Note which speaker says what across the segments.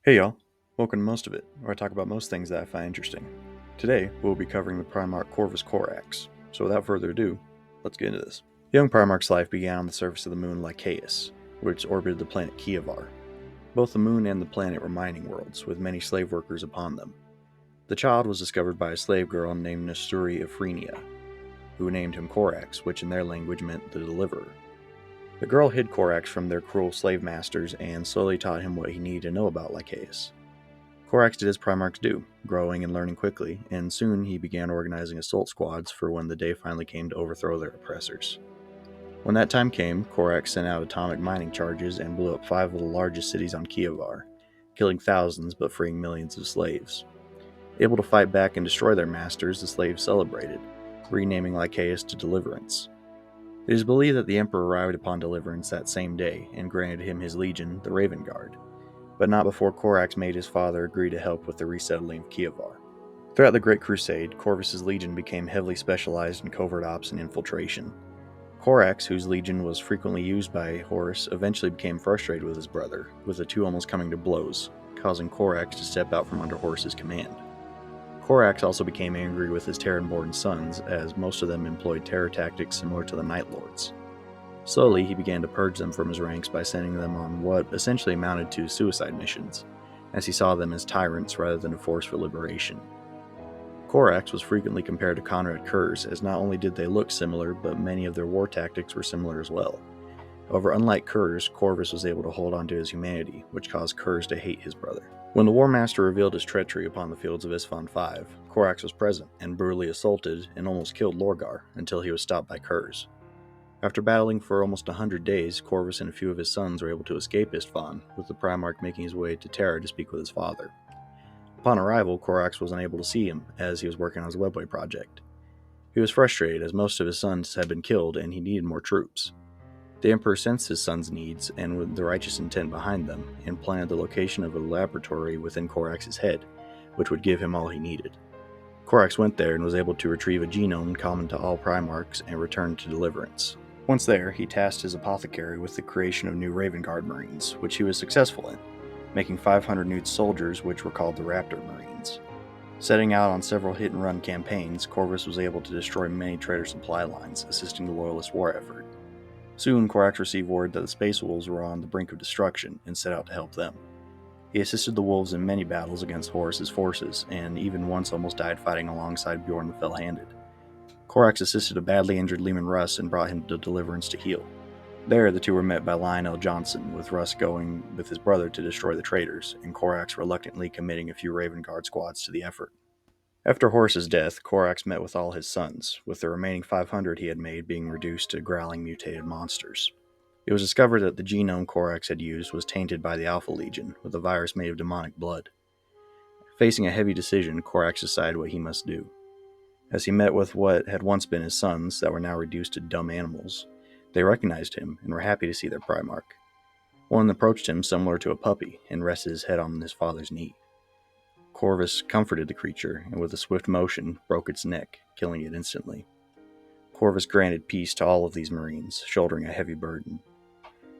Speaker 1: Hey y'all, welcome to Most of It, where I talk about most things that I find interesting. Today, we'll be covering the primarch Corvus Corax, so without further ado, let's get into this. Young Primarch's life began on the surface of the moon Lycaeus, which orbited the planet Kievar. Both the moon and the planet were mining worlds, with many slave workers upon them. The child was discovered by a slave girl named Nasturi Ephrynia, who named him Corax, which in their language meant the Deliverer. The girl hid Corax from their cruel slave masters and slowly taught him what he needed to know about Lycaeus. Corax did as primarchs do, growing and learning quickly, and soon he began organizing assault squads for when the day finally came to overthrow their oppressors. When that time came, Corax sent out atomic mining charges and blew up 5 of the largest cities on Kievar, killing thousands but freeing millions of slaves. Able to fight back and destroy their masters, the slaves celebrated, renaming Lycaeus to Deliverance. It is believed that the Emperor arrived upon Deliverance that same day and granted him his legion, the Raven Guard, but not before Corax made his father agree to help with the resettling of Kievar. Throughout the Great Crusade, Corvus's legion became heavily specialized in covert ops and infiltration. Corax, whose legion was frequently used by Horus, eventually became frustrated with his brother, with the two almost coming to blows, causing Corax to step out from under Horus's command. Corax also became angry with his Terran-born sons, as most of them employed terror tactics similar to the Night Lords. Slowly, he began to purge them from his ranks by sending them on what essentially amounted to suicide missions, as he saw them as tyrants rather than a force for liberation. Corax was frequently compared to Conrad Kurz, as not only did they look similar, but many of their war tactics were similar as well. However, unlike Kurz, Corvus was able to hold on to his humanity, which caused Kurz to hate his brother. When the War Master revealed his treachery upon the fields of Isfahan V, Corax was present and brutally assaulted and almost killed Lorgar until he was stopped by Kurz. After battling for almost 100 days, Corvus and a few of his sons were able to escape Isfahan, with the Primarch making his way to Terra to speak with his father. Upon arrival, Corax was unable to see him, as he was working on his webway project. He was frustrated, as most of his sons had been killed and he needed more troops. The Emperor sensed his sons' needs, and with the righteous intent behind them, and planned the location of a laboratory within Corax's head, which would give him all he needed. Corax went there and was able to retrieve a genome common to all Primarchs and return to Deliverance. Once there, he tasked his apothecary with the creation of new Raven Guard Marines, which he was successful in, making 500 new soldiers, which were called the Raptor Marines. Setting out on several hit-and-run campaigns, Corvus was able to destroy many traitor supply lines, assisting the Loyalist war effort. Soon, Corax received word that the Space Wolves were on the brink of destruction and set out to help them. He assisted the Wolves in many battles against Horus's forces, and even once almost died fighting alongside Bjorn the Fell-Handed. Corax assisted a badly injured Leman Russ and brought him to Deliverance to heal. There, the two were met by Lionel Johnson, with Russ going with his brother to destroy the traitors, and Corax reluctantly committing a few Raven Guard squads to the effort. After Horus's death, Corax met with all his sons, with the remaining 500 he had made being reduced to growling mutated monsters. It was discovered that the genome Corax had used was tainted by the Alpha Legion, with a virus made of demonic blood. Facing a heavy decision, Corax decided what he must do. As he met with what had once been his sons that were now reduced to dumb animals, they recognized him and were happy to see their Primarch. One approached him similar to a puppy and rested his head on his father's knee. Corvus comforted the creature, and with a swift motion, broke its neck, killing it instantly. Corvus granted peace to all of these Marines, shouldering a heavy burden.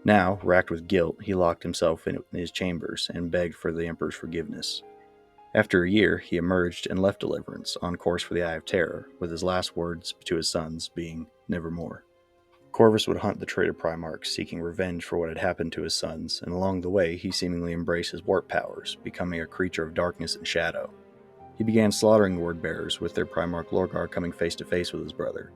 Speaker 1: Now, racked with guilt, he locked himself in his chambers and begged for the Emperor's forgiveness. After a year, he emerged and left Deliverance, on course for the Eye of Terror, with his last words to his sons being, "Nevermore." Corvus would hunt the traitor Primarchs, seeking revenge for what had happened to his sons, and along the way he seemingly embraced his warp powers, becoming a creature of darkness and shadow. He began slaughtering Word-bearers, with their Primarch Lorgar coming face to face with his brother.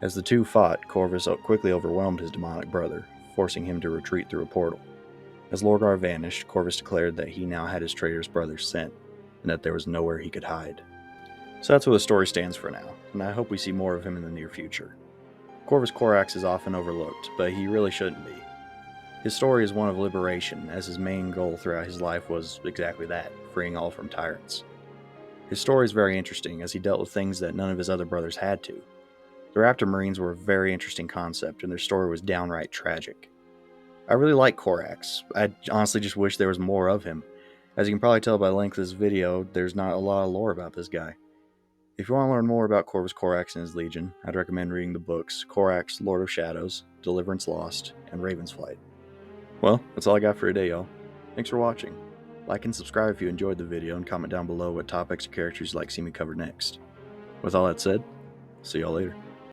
Speaker 1: As the two fought, Corvus quickly overwhelmed his demonic brother, forcing him to retreat through a portal. As Lorgar vanished, Corvus declared that he now had his traitorous brother's scent, and that there was nowhere he could hide. So that's what the story stands for now, and I hope we see more of him in the near future. Corvus Corax is often overlooked, but he really shouldn't be. His story is one of liberation, as his main goal throughout his life was exactly that, freeing all from tyrants. His story is very interesting, as he dealt with things that none of his other brothers had to. The Raptor Marines were a very interesting concept, and their story was downright tragic. I really like Corax. I honestly just wish there was more of him. As you can probably tell by the length of this video, there's not a lot of lore about this guy. If you want to learn more about Corvus Corax and his legion, I'd recommend reading the books Corax, Lord of Shadows, Deliverance Lost, and Raven's Flight. Well, that's all I got for today, y'all. Thanks for watching. Like and subscribe if you enjoyed the video, and comment down below what topics or characters you'd like to see me cover next. With all that said, see y'all later.